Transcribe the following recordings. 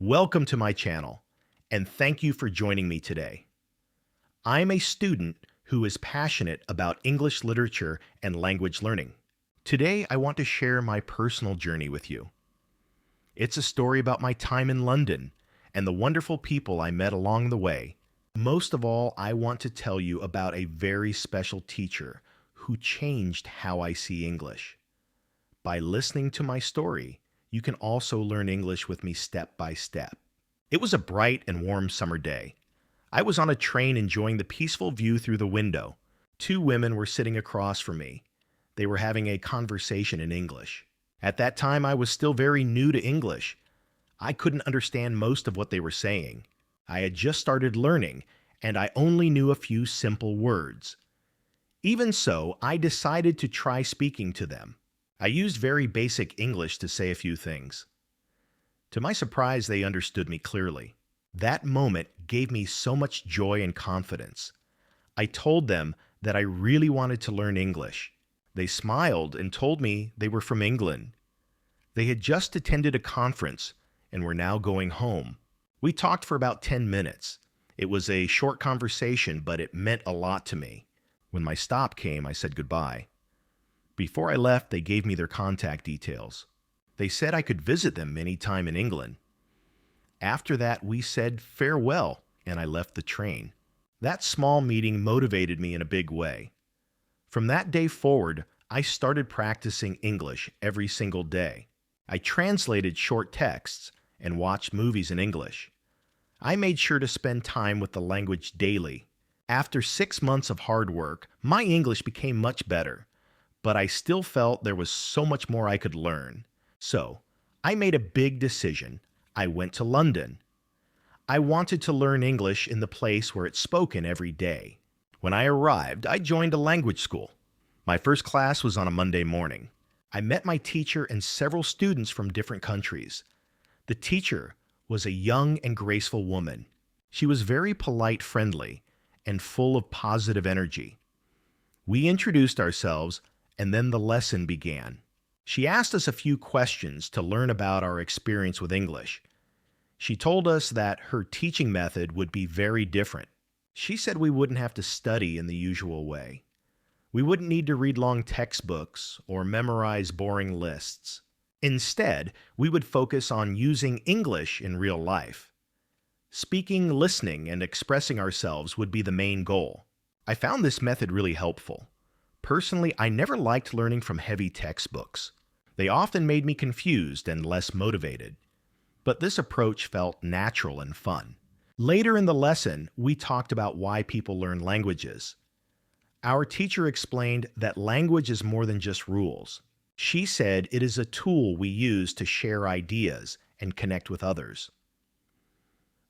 Welcome to my channel, and thank you for joining me today. I'm a student who is passionate about English literature and language learning. Today, I want to share my personal journey with you. It's a story about my time in London and the wonderful people I met along the way. Most of all, I want to tell you about a very special teacher who changed how I see English. By listening to my story, you can also learn English with me step by step. It was a bright and warm summer day. I was on a train enjoying the peaceful view through the window. Two women were sitting across from me. They were having a conversation in English. At that time, I was still very new to English. I couldn't understand most of what they were saying. I had just started learning, and I only knew a few simple words. Even so, I decided to try speaking to them. I used very basic English to say a few things. To my surprise, they understood me clearly. That moment gave me so much joy and confidence. I told them that I really wanted to learn English. They smiled and told me they were from England. They had just attended a conference and were now going home. We talked for about 10 minutes. It was a short conversation, but it meant a lot to me. When my stop came, I said goodbye. Before I left, they gave me their contact details. They said I could visit them any time in England. After that, we said farewell, and I left the train. That small meeting motivated me in a big way. From that day forward, I started practicing English every single day. I translated short texts and watched movies in English. I made sure to spend time with the language daily. After 6 months of hard work, my English became much better. But I still felt there was so much more I could learn. So, I made a big decision. I went to London. I wanted to learn English in the place where it's spoken every day. When I arrived, I joined a language school. My first class was on a Monday morning. I met my teacher and several students from different countries. The teacher was a young and graceful woman. She was very polite, friendly, and full of positive energy. We introduced ourselves, and then the lesson began. She asked us a few questions to learn about our experience with English. She told us that her teaching method would be very different. She said we wouldn't have to study in the usual way. We wouldn't need to read long textbooks or memorize boring lists. Instead, we would focus on using English in real life. Speaking, listening, and expressing ourselves would be the main goal. I found this method really helpful. Personally, I never liked learning from heavy textbooks. They often made me confused and less motivated. But this approach felt natural and fun. Later in the lesson, we talked about why people learn languages. Our teacher explained that language is more than just rules. She said it is a tool we use to share ideas and connect with others.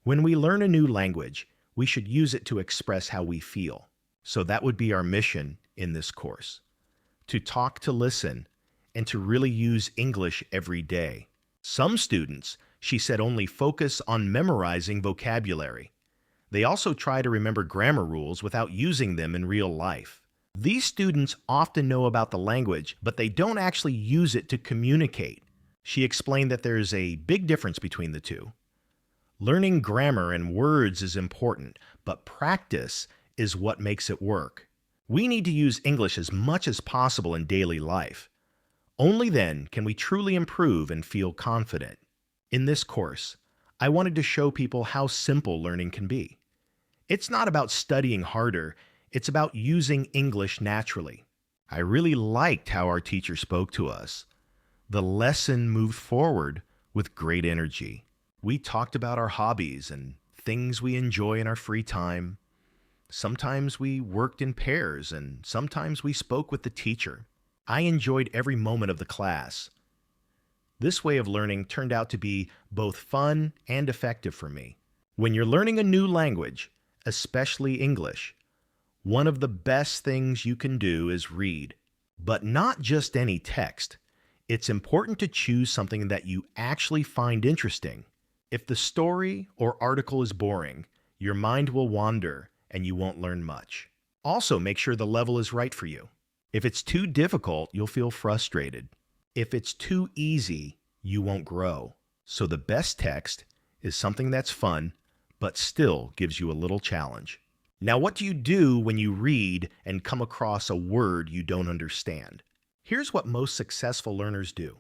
When we learn a new language, we should use it to express how we feel. So that would be our mission in this course, to talk, to listen, and to really use English every day. Some students, she said, only focus on memorizing vocabulary. They also try to remember grammar rules without using them in real life. These students often know about the language, but they don't actually use it to communicate. She explained that there's a big difference between the two. Learning grammar and words is important, but practice is what makes it work. We need to use English as much as possible in daily life. Only then can we truly improve and feel confident. In this course, I wanted to show people how simple learning can be. It's not about studying harder, it's about using English naturally. I really liked how our teacher spoke to us. The lesson moved forward with great energy. We talked about our hobbies and things we enjoy in our free time. Sometimes we worked in pairs, and sometimes we spoke with the teacher. I enjoyed every moment of the class. This way of learning turned out to be both fun and effective for me. When you're learning a new language, especially English, one of the best things you can do is read. But not just any text. It's important to choose something that you actually find interesting. If the story or article is boring, your mind will wander and you won't learn much. Also, make sure the level is right for you. If it's too difficult, you'll feel frustrated. If it's too easy, you won't grow. So the best text is something that's fun, but still gives you a little challenge. Now, what do you do when you read and come across a word you don't understand? Here's what most successful learners do.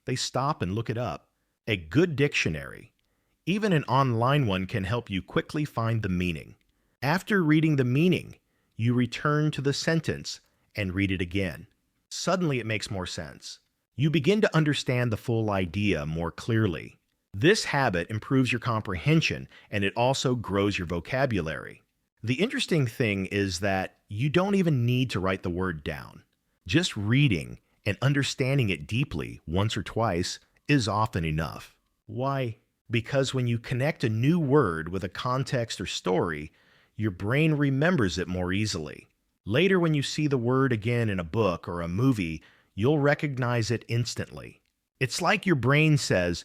They stop and look it up. A good dictionary, even an online one, can help you quickly find the meaning. After reading the meaning, you return to the sentence and read it again. Suddenly it makes more sense. You begin to understand the full idea more clearly. This habit improves your comprehension and it also grows your vocabulary. The interesting thing is that you don't even need to write the word down. Just reading and understanding it deeply once or twice is often enough. Why? Because when you connect a new word with a context or story, your brain remembers it more easily. Later, when you see the word again in a book or a movie, you'll recognize it instantly. It's like your brain says,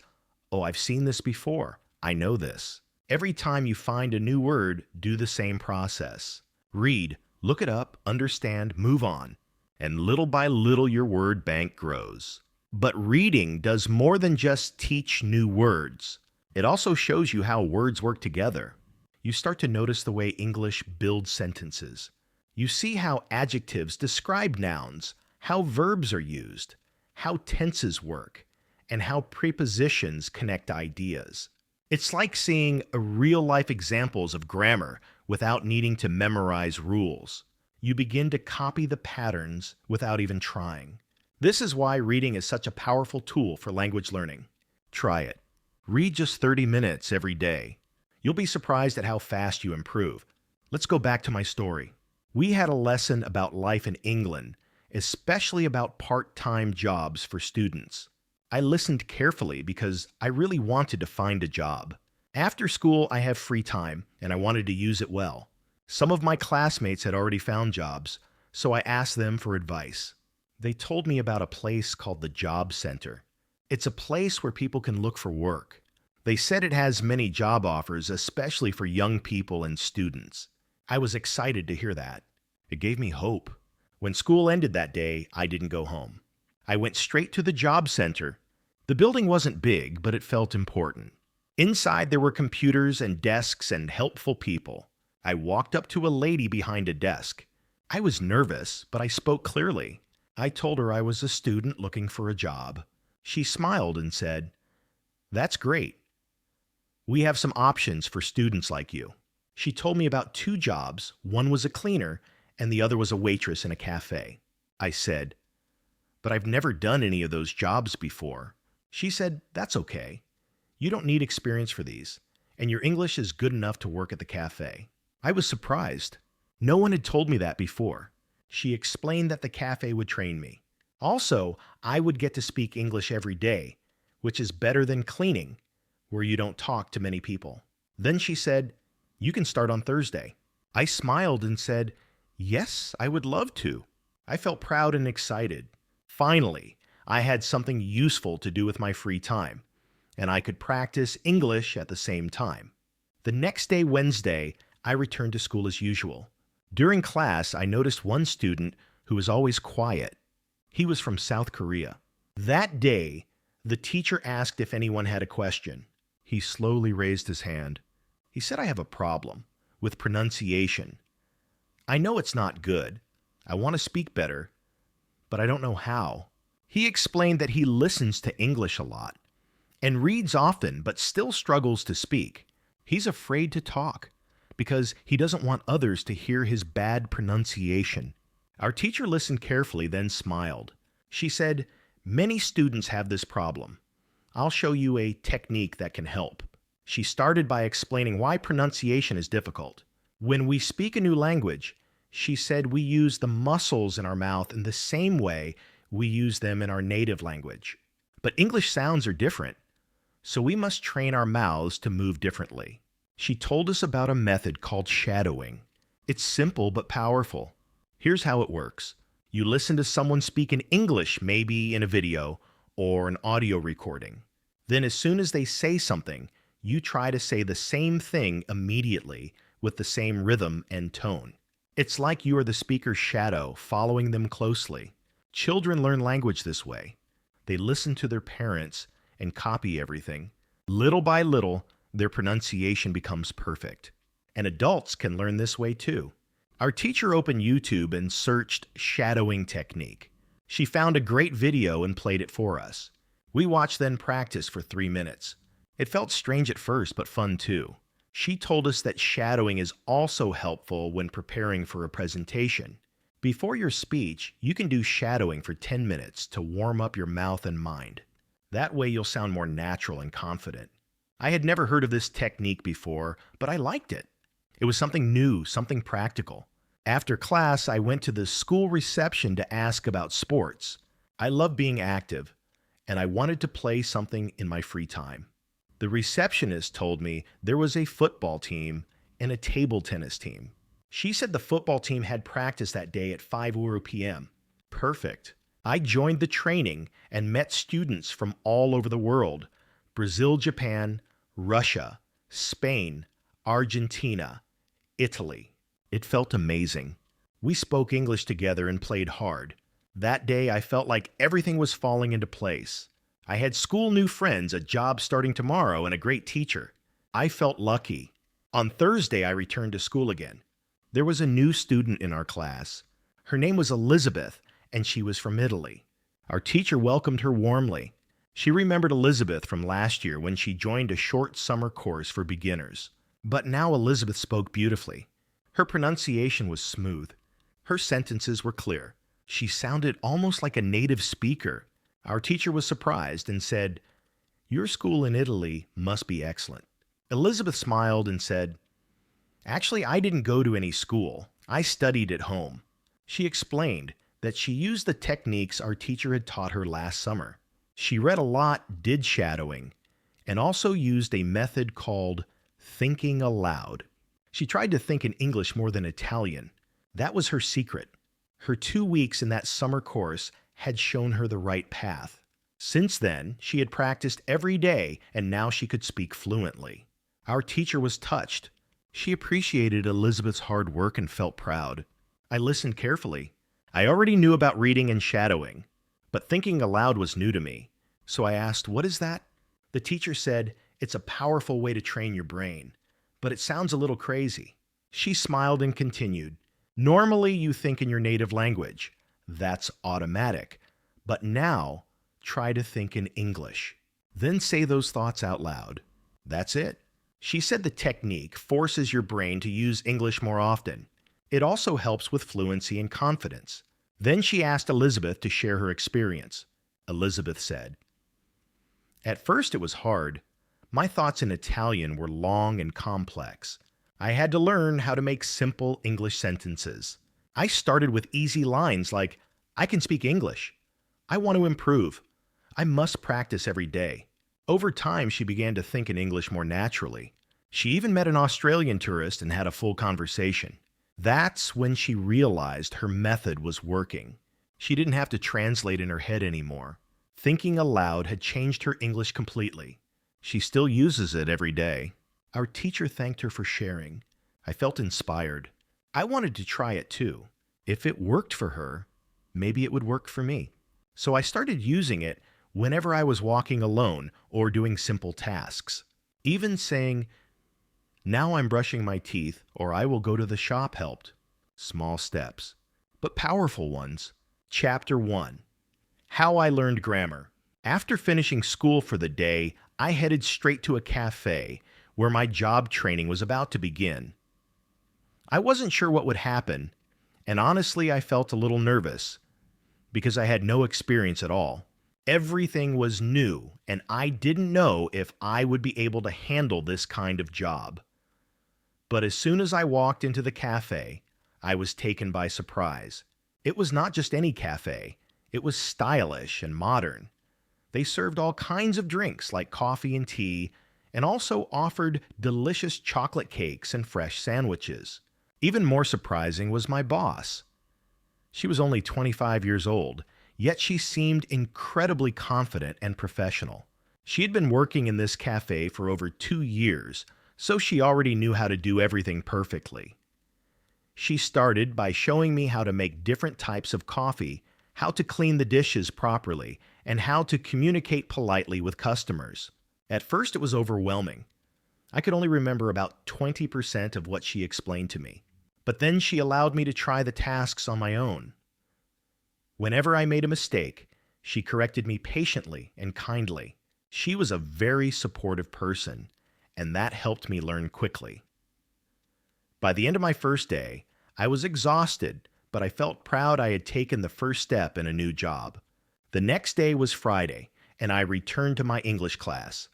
"Oh, I've seen this before. I know this." Every time you find a new word, do the same process. Read, look it up, understand, move on. And little by little, your word bank grows. But reading does more than just teach new words. It also shows you how words work together. You start to notice the way English builds sentences. You see how adjectives describe nouns, how verbs are used, how tenses work, and how prepositions connect ideas. It's like seeing real-life examples of grammar without needing to memorize rules. You begin to copy the patterns without even trying. This is why reading is such a powerful tool for language learning. Try it. Read just 30 minutes every day. You'll be surprised at how fast you improve. Let's go back to my story. We had a lesson about life in England, especially about part-time jobs for students. I listened carefully because I really wanted to find a job. After school, I have free time, and I wanted to use it well. Some of my classmates had already found jobs, so I asked them for advice. They told me about a place called the Job Center. It's a place where people can look for work. They said it has many job offers, especially for young people and students. I was excited to hear that. It gave me hope. When school ended that day, I didn't go home. I went straight to the job center. The building wasn't big, but it felt important. Inside, there were computers and desks and helpful people. I walked up to a lady behind a desk. I was nervous, but I spoke clearly. I told her I was a student looking for a job. She smiled and said, "That's great. We have some options for students like you." She told me about 2 jobs. One was a cleaner, and the other was a waitress in a cafe. I said, "But I've never done any of those jobs before." She said, "That's okay. You don't need experience for these, and your English is good enough to work at the cafe." I was surprised. No one had told me that before. She explained that the cafe would train me. Also, I would get to speak English every day, which is better than cleaning, where you don't talk to many people. Then she said, "You can start on Thursday." I smiled and said, "Yes, I would love to." I felt proud and excited. Finally, I had something useful to do with my free time, and I could practice English at the same time. The next day, Wednesday, I returned to school as usual. During class, I noticed one student who was always quiet. He was from South Korea. That day, the teacher asked if anyone had a question. He slowly raised his hand. He said, "I have a problem with pronunciation. I know it's not good. I want to speak better, but I don't know how." He explained that he listens to English a lot and reads often, but still struggles to speak. He's afraid to talk because he doesn't want others to hear his bad pronunciation. Our teacher listened carefully, then smiled. She said, "Many students have this problem. I'll show you a technique that can help." She started by explaining why pronunciation is difficult. When we speak a new language, she said we use the muscles in our mouth in the same way we use them in our native language. But English sounds are different, so we must train our mouths to move differently. She told us about a method called shadowing. It's simple but powerful. Here's how it works. You listen to someone speak in English, maybe in a video or an audio recording. Then as soon as they say something, you try to say the same thing immediately with the same rhythm and tone. It's like you are the speaker's shadow, following them closely. Children learn language this way. They listen to their parents and copy everything. Little by little, their pronunciation becomes perfect. And adults can learn this way too. Our teacher opened YouTube and searched shadowing technique. She found a great video and played it for us. We watched then practice for 3 minutes. It felt strange at first, but fun too. She told us that shadowing is also helpful when preparing for a presentation. Before your speech, you can do shadowing for 10 minutes to warm up your mouth and mind. That way you'll sound more natural and confident. I had never heard of this technique before, but I liked it. It was something new, something practical. After class, I went to the school reception to ask about sports. I love being active, and I wanted to play something in my free time. The receptionist told me there was a football team and a table tennis team. She said the football team had practice that day at 5 p.m. Perfect. I joined the training and met students from all over the world: Brazil, Japan, Russia, Spain, Argentina, Italy. It felt amazing. We spoke English together and played hard. That day, I felt like everything was falling into place. I had school new friends, a job starting tomorrow, and a great teacher. I felt lucky. On Thursday, I returned to school again. There was a new student in our class. Her name was Elizabeth, and she was from Italy. Our teacher welcomed her warmly. She remembered Elizabeth from last year when she joined a short summer course for beginners. But now Elizabeth spoke beautifully. Her pronunciation was smooth. Her sentences were clear. She sounded almost like a native speaker. Our teacher was surprised and said, "Your school in Italy must be excellent." Elizabeth smiled and said, "Actually, I didn't go to any school. I studied at home." She explained that she used the techniques our teacher had taught her last summer. She read a lot, did shadowing, and also used a method called thinking aloud. She tried to think in English more than Italian. That was her secret. Her 2 weeks in that summer course had shown her the right path. Since then, she had practiced every day, and now she could speak fluently. Our teacher was touched. She appreciated Elizabeth's hard work and felt proud. I listened carefully. I already knew about reading and shadowing, but thinking aloud was new to me. So I asked, "What is that?" The teacher said, "It's a powerful way to train your brain, but it sounds a little crazy." She smiled and continued, "Normally you think in your native language. That's automatic. But now, try to think in English. Then say those thoughts out loud. That's it." She said the technique forces your brain to use English more often. It also helps with fluency and confidence. Then she asked Elizabeth to share her experience. Elizabeth said, "At first it was hard. My thoughts in Italian were long and complex. I had to learn how to make simple English sentences. I started with easy lines like, 'I can speak English. I want to improve. I must practice every day.' Over time, she began to think in English more naturally. She even met an Australian tourist and had a full conversation. That's when she realized her method was working. She didn't have to translate in her head anymore. Thinking aloud had changed her English completely. She still uses it every day. Our teacher thanked her for sharing. I felt inspired. I wanted to try it too. If it worked for her, maybe it would work for me. So I started using it whenever I was walking alone or doing simple tasks. Even saying, "Now I'm brushing my teeth," or "I will go to the shop" helped. Small steps, but powerful ones. Chapter 1. How I Learned Grammar. After finishing school for the day, I headed straight to a cafe where my job training was about to begin. I wasn't sure what would happen, and honestly, I felt a little nervous because I had no experience at all. Everything was new, and I didn't know if I would be able to handle this kind of job. But as soon as I walked into the cafe, I was taken by surprise. It was not just any cafe. It was stylish and modern. They served all kinds of drinks like coffee and tea, and also offered delicious chocolate cakes and fresh sandwiches. Even more surprising was my boss. She was only 25 years old, yet she seemed incredibly confident and professional. She had been working in this cafe for over 2 years, so she already knew how to do everything perfectly. She started by showing me how to make different types of coffee, how to clean the dishes properly, and how to communicate politely with customers. At first it was overwhelming. I could only remember about 20% of what she explained to me. But then she allowed me to try the tasks on my own. Whenever I made a mistake, she corrected me patiently and kindly. She was a very supportive person, and that helped me learn quickly. By the end of my first day, I was exhausted, but I felt proud I had taken the first step in a new job. The next day was Friday, and I returned to my English class.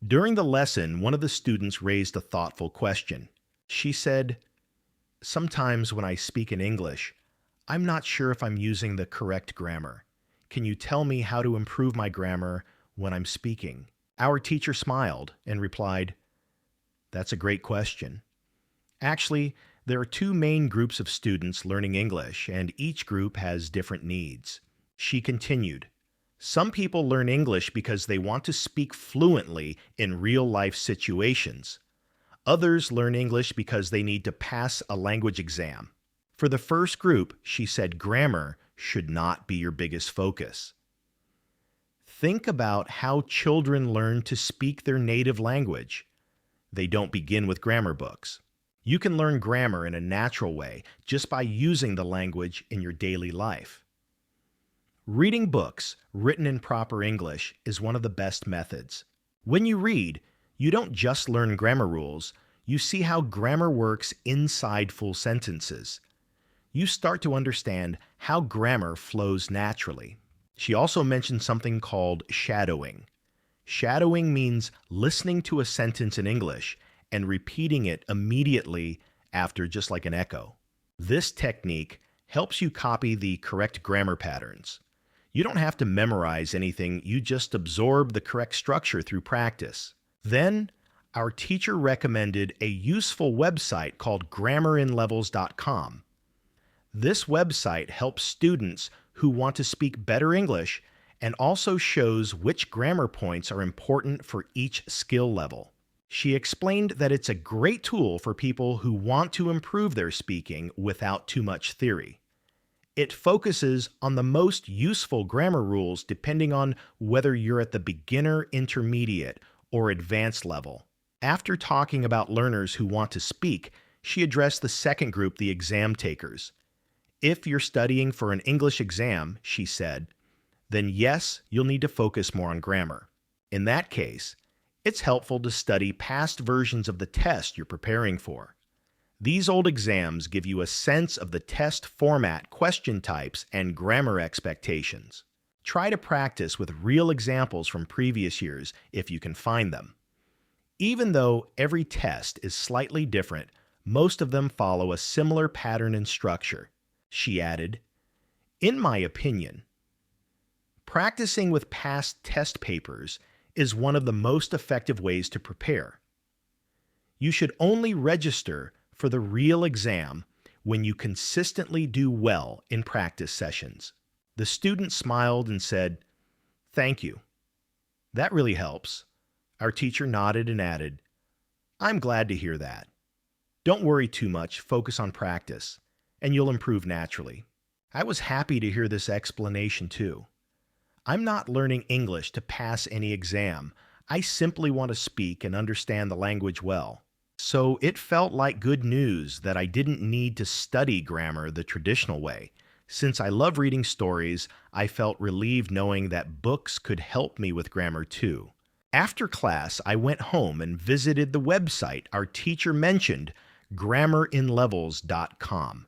During the lesson, one of the students raised a thoughtful question. She said, "Sometimes when I speak in English, I'm not sure if I'm using the correct grammar. Can you tell me how to improve my grammar when I'm speaking?" Our teacher smiled and replied, "That's a great question. Actually, there are two main groups of students learning English, and each group has different needs." She continued, "Some people learn English because they want to speak fluently in real-life situations. Others learn English because they need to pass a language exam. For the first group, she said grammar should not be your biggest focus. Think about how children learn to speak their native language. They don't begin with grammar books. You can learn grammar in a natural way just by using the language in your daily life. Reading books written in proper English is one of the best methods. When you read, you don't just learn grammar rules, you see how grammar works inside full sentences. You start to understand how grammar flows naturally." She also mentioned something called shadowing. Shadowing means listening to a sentence in English and repeating it immediately after, just like an echo. This technique helps you copy the correct grammar patterns. You don't have to memorize anything, you just absorb the correct structure through practice. Then, our teacher recommended a useful website called GrammarInLevels.com. This website helps students who want to speak better English and also shows which grammar points are important for each skill level. She explained that it's a great tool for people who want to improve their speaking without too much theory. It focuses on the most useful grammar rules depending on whether you're at the beginner, intermediate, or advanced level. After talking about learners who want to speak, she addressed the second group, the exam takers. If you're studying for an English exam, she said, then yes, you'll need to focus more on grammar. In that case, it's helpful to study past versions of the test you're preparing for. These old exams give you a sense of the test format, question types, and grammar expectations. Try to practice with real examples from previous years if you can find them. Even though every test is slightly different, most of them follow a similar pattern and structure. She added, "In my opinion, practicing with past test papers is one of the most effective ways to prepare. You should only register for the real exam when you consistently do well in practice sessions." The student smiled and said, "Thank you. That really helps." Our teacher nodded and added, "I'm glad to hear that. Don't worry too much, focus on practice, and you'll improve naturally." I was happy to hear this explanation too. I'm not learning English to pass any exam. I simply want to speak and understand the language well. So it felt like good news that I didn't need to study grammar the traditional way. Since I love reading stories, I felt relieved knowing that books could help me with grammar too. After class, I went home and visited the website our teacher mentioned, GrammarInLevels.com.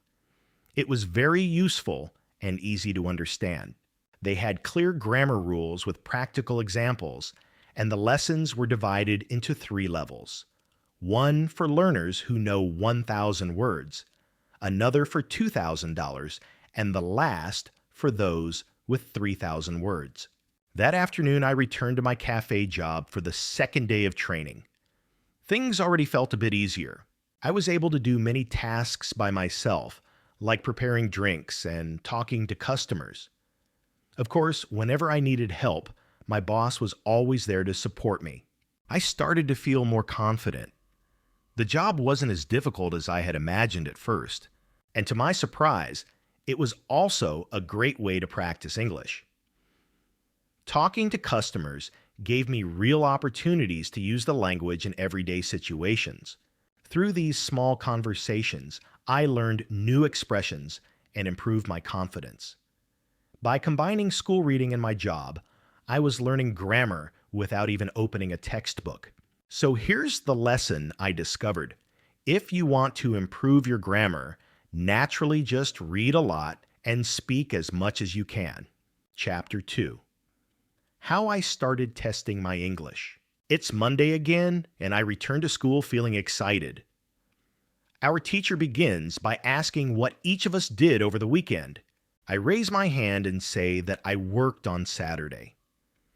It was very useful and easy to understand. They had clear grammar rules with practical examples, and the lessons were divided into 3 levels. One for learners who know 1,000 words, another for $2,000, and the last for those with 3,000 words. That afternoon, I returned to my cafe job for the second day of training. Things already felt a bit easier. I was able to do many tasks by myself, like preparing drinks and talking to customers. Of course, whenever I needed help, my boss was always there to support me. I started to feel more confident. The job wasn't as difficult as I had imagined at first, and to my surprise, it was also a great way to practice English. Talking to customers gave me real opportunities to use the language in everyday situations. Through these small conversations, I learned new expressions and improved my confidence. By combining school reading and my job, I was learning grammar without even opening a textbook. So here's the lesson I discovered. If you want to improve your grammar, naturally just read a lot and speak as much as you can. Chapter 2. How I started testing my English. It's Monday again, and I return to school feeling excited. Our teacher begins by asking what each of us did over the weekend. I raise my hand and say that I worked on Saturday.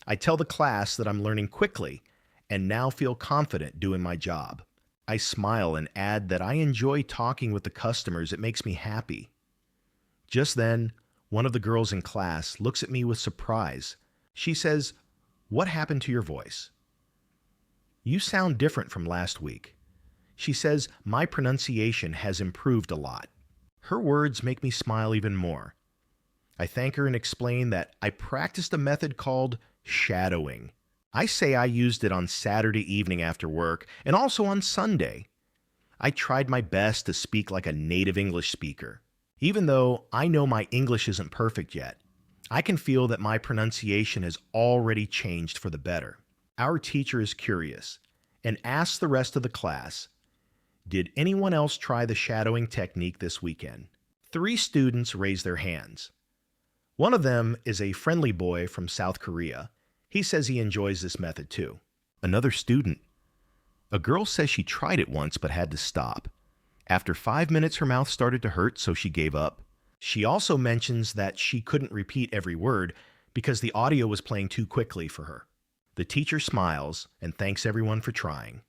I tell the class that I'm learning quickly and now feel confident doing my job. I smile and add that I enjoy talking with the customers. It makes me happy. Just then, one of the girls in class looks at me with surprise. She says, "What happened to your voice? You sound different from last week." She says my pronunciation has improved a lot. Her words make me smile even more. I thank her and explain that I practiced a method called shadowing. I say I used it on Saturday evening after work and also on Sunday. I tried my best to speak like a native English speaker. Even though I know my English isn't perfect yet, I can feel that my pronunciation has already changed for the better. Our teacher is curious and asks the rest of the class, "Did anyone else try the shadowing technique this weekend?" 3 students raise their hands. One of them is a friendly boy from South Korea. He says he enjoys this method too. Another student. A girl says she tried it once but had to stop. After 5 minutes, her mouth started to hurt, so she gave up. She also mentions that she couldn't repeat every word because the audio was playing too quickly for her. The teacher smiles and thanks everyone for trying.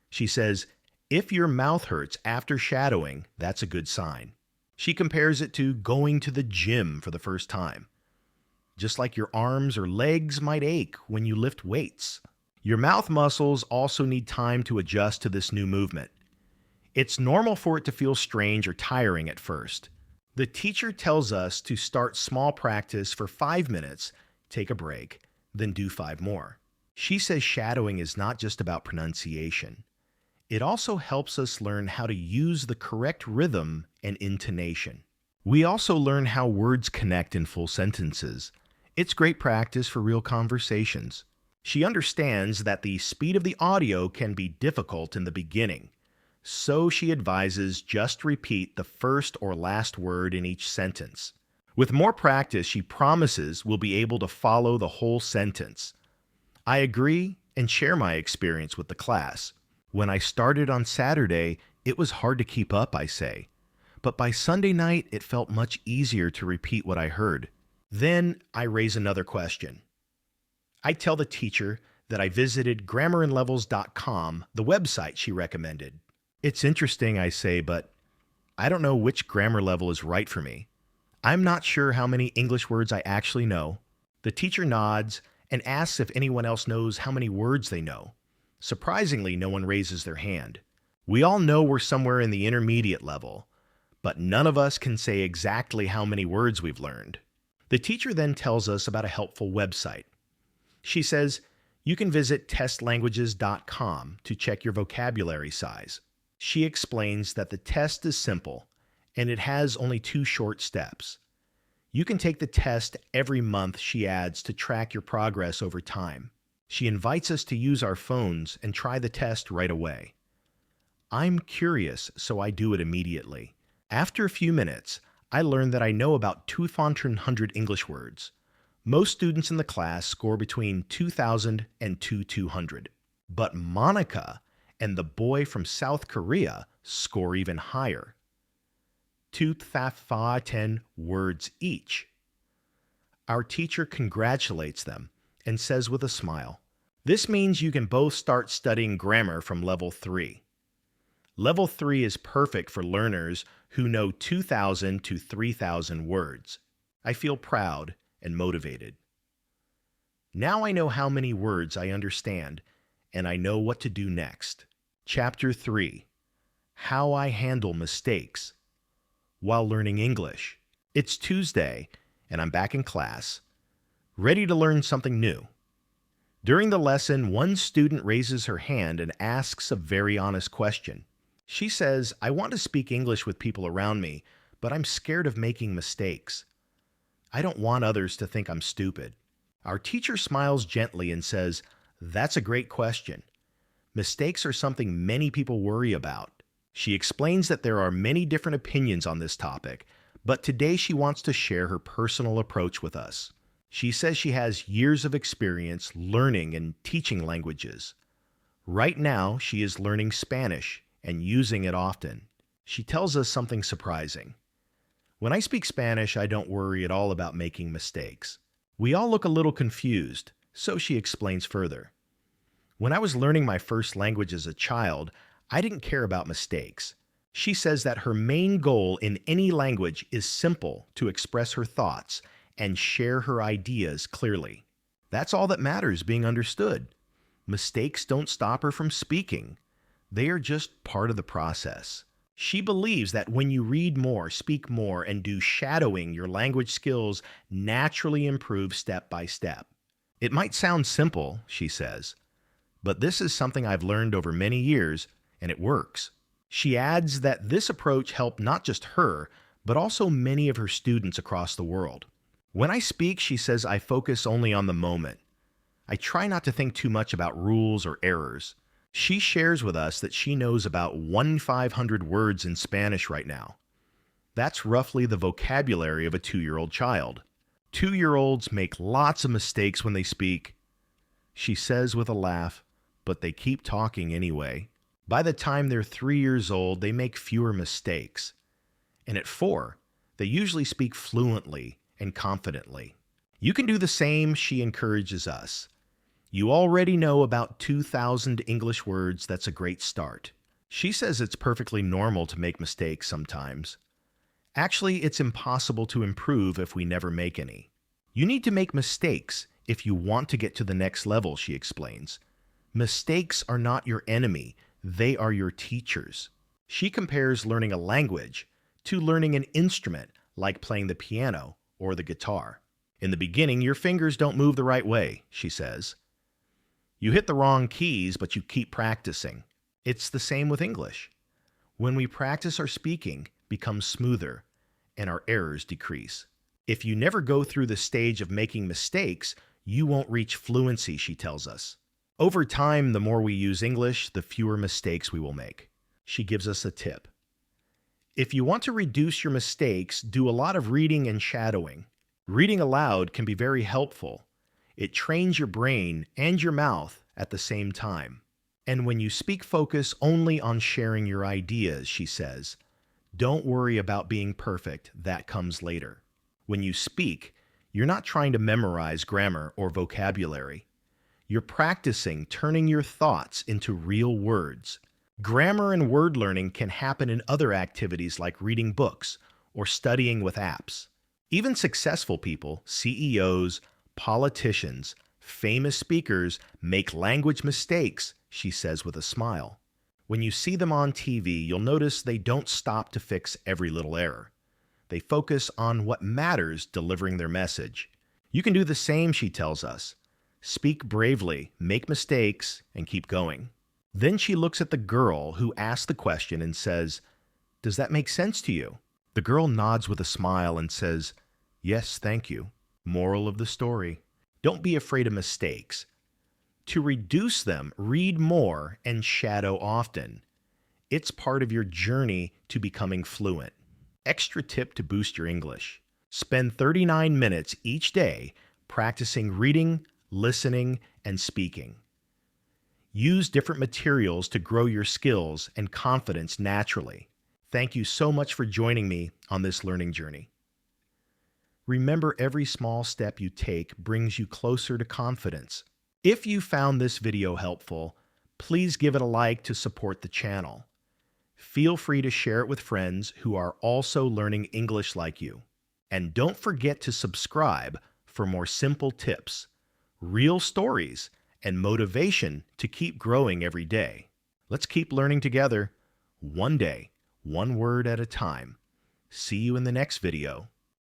She says, if your mouth hurts after shadowing, that's a good sign. She compares it to going to the gym for the first time. Just like your arms or legs might ache when you lift weights. Your mouth muscles also need time to adjust to this new movement. It's normal for it to feel strange or tiring at first. The teacher tells us to start small practice for 5 minutes, take a break, then do 5 more. She says shadowing is not just about pronunciation. It also helps us learn how to use the correct rhythm and intonation. We also learn how words connect in full sentences. It's great practice for real conversations. She understands that the speed of the audio can be difficult in the beginning, so she advises just repeat the first or last word in each sentence. With more practice, she promises we'll be able to follow the whole sentence. I agree and share my experience with the class. When I started on Saturday, it was hard to keep up, I say. But by Sunday night, it felt much easier to repeat what I heard. Then I raise another question. I tell the teacher that I visited grammarinlevels.com, the website she recommended. It's interesting, I say, but I don't know which grammar level is right for me. I'm not sure how many English words I actually know. The teacher nods and asks if anyone else knows how many words they know. Surprisingly, no one raises their hand. We all know we're somewhere in the intermediate level, but none of us can say exactly how many words we've learned. The teacher then tells us about a helpful website. She says you can visit testlanguages.com to check your vocabulary size. She explains that the test is simple and it has only 2 short steps. You can take the test every month, she adds, to track your progress over time. She invites us to use our phones and try the test right away. I'm curious, so I do it immediately. After a few minutes, I learn that I know about 2,100 English words. Most students in the class score between 2,000 and 2,200. But Monica and the boy from South Korea score even higher. 2,010 words each. Our teacher congratulates them and says with a smile, "This means you can both start studying grammar from level 3. Level 3 is perfect for learners who know 2,000 to 3,000 words. I feel proud and motivated. Now I know how many words I understand, and I know what to do next." Chapter 3. How I Handle Mistakes While Learning English. It's Tuesday, and I'm back in class, ready to learn something new. During the lesson, one student raises her hand and asks a very honest question. She says, "I want to speak English with people around me, but I'm scared of making mistakes. I don't want others to think I'm stupid." Our teacher smiles gently and says, "That's a great question. Mistakes are something many people worry about." She explains that there are many different opinions on this topic, but today she wants to share her personal approach with us. She says she has years of experience learning and teaching languages. Right now, she is learning Spanish and using it often. She tells us something surprising. "When I speak Spanish, I don't worry at all about making mistakes." We all look a little confused, so she explains further. "When I was learning my first language as a child, I didn't care about mistakes." She says that her main goal in any language is simple: to express her thoughts and share her ideas clearly. That's all that matters being understood. Mistakes don't stop her from speaking. They are just part of the process. She believes that when you read more, speak more, and do shadowing, your language skills naturally improve step by step. It might sound simple, she says, but this is something I've learned over many years, and it works. She adds that this approach helped not just her, but also many of her students across the world. "When I speak," she says, "I focus only on the moment. I try not to think too much about rules or errors." She shares with us that she knows about 1,500 words in Spanish right now. That's roughly the vocabulary of a 2-year-old child. 2-year-olds make lots of mistakes when they speak, she says with a laugh, but they keep talking anyway. By the time they're 3 years old, they make fewer mistakes. And at 4, they usually speak fluently and confidently. You can do the same, she encourages us. You already know about 2,000 English words. That's a great start. She says it's perfectly normal to make mistakes sometimes. Actually, it's impossible to improve if we never make any. You need to make mistakes if you want to get to the next level, she explains. Mistakes are not your enemy. They are your teachers. She compares learning a language to learning an instrument like playing the piano or the guitar. In the beginning, your fingers don't move the right way, she says. You hit the wrong keys, but you keep practicing. It's the same with English. When we practice, our speaking becomes smoother and our errors decrease. If you never go through the stage of making mistakes, you won't reach fluency, she tells us. Over time, the more we use English, the fewer mistakes we will make. She gives us a tip. If you want to reduce your mistakes, do a lot of reading and shadowing. Reading aloud can be very helpful. It trains your brain and your mouth at the same time. And when you speak, focus only on sharing your ideas, she says. Don't worry about being perfect. That comes later. When you speak, you're not trying to memorize grammar or vocabulary. You're practicing turning your thoughts into real words. Grammar and word learning can happen in other activities like reading books or studying with apps. Even successful people, CEOs, politicians, famous speakers make language mistakes, she says with a smile. When you see them on TV, you'll notice they don't stop to fix every little error. They focus on what matters, delivering their message. You can do the same, she tells us. Speak bravely, make mistakes, and keep going. Then she looks at the girl who asked the question and says, "Does that make sense to you?" The girl nods with a smile and says, "Yes, thank you." Moral of the story: don't be afraid of mistakes. To reduce them, read more and shadow often. It's part of your journey to becoming fluent. Extra tip to boost your English: spend 39 minutes each day practicing reading, listening, and speaking. Use different materials to grow your skills and confidence naturally. Thank you so much for joining me on this learning journey. Remember, every small step you take brings you closer to confidence. If you found this video helpful, please give it a like to support the channel. Feel free to share it with friends who are also learning English like you. And don't forget to subscribe for more simple tips, real stories, and motivation to keep growing every day. Let's keep learning together, one day, one word at a time. See you in the next video.